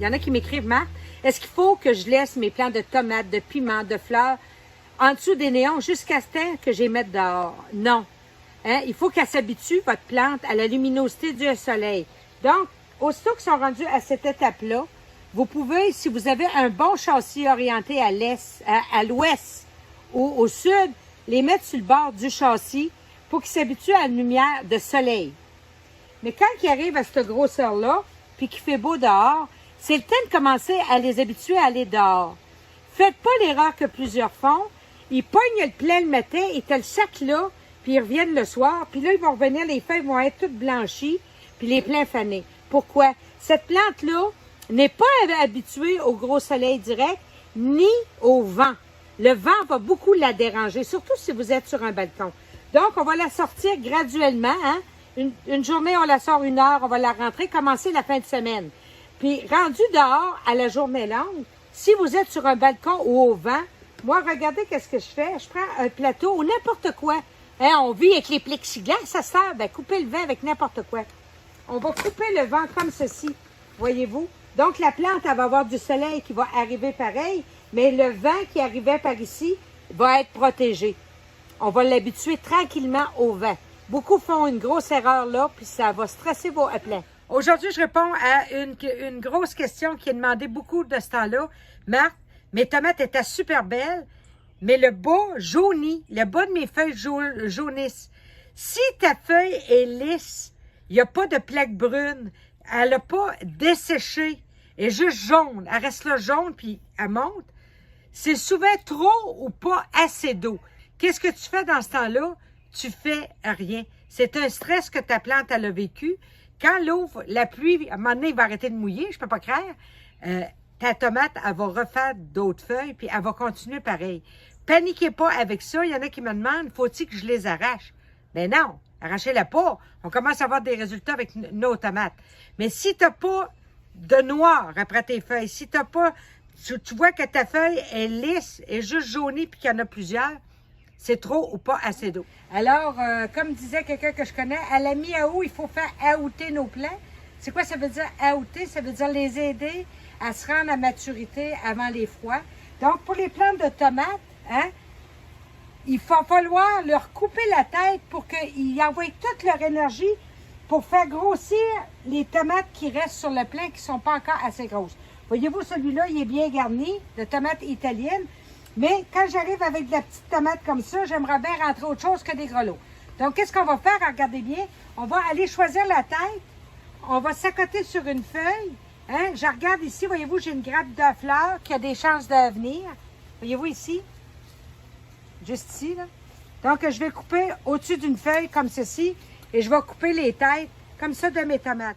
il y en a qui m'écrivent, Marc, est-ce qu'il faut que je laisse mes plants de tomates, de piments, de fleurs en dessous des néons jusqu'à ce temps que je les mette dehors? Non. Hein? Il faut qu'elle s'habitue, votre plante, à la luminosité du soleil. Donc, aussitôt qu'ils sont rendus à cette étape-là, vous pouvez, si vous avez un bon châssis orienté à l'est, à l'ouest ou au sud, les mettre sur le bord du châssis pour qu'ils s'habituent à la lumière de soleil. Mais quand ils arrivent à cette grosseur-là, puis qu'il fait beau dehors, c'est le temps de commencer à les habituer à aller dehors. Faites pas l'erreur que plusieurs font. Ils pognent le plein le matin, et t'as le sac là, puis ils reviennent le soir, puis là, ils vont revenir, les feuilles vont être toutes blanchies, puis les pleins fanés. Pourquoi? Cette plante-là n'est pas habituée au gros soleil direct, ni au vent. Le vent va beaucoup la déranger, surtout si vous êtes sur un balcon. Donc, on va la sortir graduellement. Hein? Une journée, on la sort 1 heure, on va la rentrer, commencer la fin de semaine. Puis, rendu dehors à la journée longue, si vous êtes sur un balcon ou au vent, moi, regardez qu'est-ce que je fais. Je prends un plateau ou n'importe quoi. Hein, on vit avec les plexiglas, ça sert. Ben, couper le vent avec n'importe quoi. On va couper le vent comme ceci, voyez-vous. Donc, la plante, elle va avoir du soleil qui va arriver pareil, mais le vent qui arrivait par ici va être protégé. On va l'habituer tranquillement au vent. Beaucoup font une grosse erreur là, puis ça va stresser vos plants. Aujourd'hui, je réponds à une grosse question qui est demandée beaucoup de ce temps-là. Marc, mes tomates étaient super belles, mais le bas jaunit, le bas de mes feuilles jaunissent. Si ta feuille est lisse, il n'y a pas de plaque brune, elle n'a pas desséché, elle est juste jaune, elle reste là jaune, puis elle monte, c'est souvent trop ou pas assez d'eau. Qu'est-ce que tu fais dans ce temps-là? Tu fais rien. C'est un stress que ta plante elle a vécu. Quand l'eau, la pluie, à un moment donné, il va arrêter de mouiller, je peux pas croire, ta tomate, elle va refaire d'autres feuilles, puis elle va continuer pareil. Paniquez pas avec ça. Il y en a qui me demandent, faut-il que je les arrache? Ben non, arrachez-la pas. On commence à avoir des résultats avec nos tomates. Mais si tu n'as pas de noir après tes feuilles, si t'as pas, tu vois que ta feuille est lisse, est juste jaunie, puis qu'il y en a plusieurs, c'est trop ou pas assez d'eau. Alors, comme disait quelqu'un que je connais, à la mi-août, il faut faire outer nos plants. C'est quoi ça veut dire outer? Ça veut dire les aider à se rendre à maturité avant les froids. Donc, pour les plantes de tomates, hein, il va falloir leur couper la tête pour qu'ils envoient toute leur énergie pour faire grossir les tomates qui restent sur le plant qui ne sont pas encore assez grosses. Voyez-vous, celui-là, il est bien garni de tomates italiennes. Mais quand j'arrive avec de la petite tomate comme ça, j'aimerais bien rentrer autre chose que des grelots. Donc, qu'est-ce qu'on va faire? Regardez bien. On va aller choisir la tête. On va s'accoter sur une feuille. Hein? Je regarde ici, voyez-vous, j'ai une grappe de fleurs qui a des chances de venir. Voyez-vous ici? Juste ici, là. Donc, je vais couper au-dessus d'une feuille comme ceci et je vais couper les têtes comme ça de mes tomates.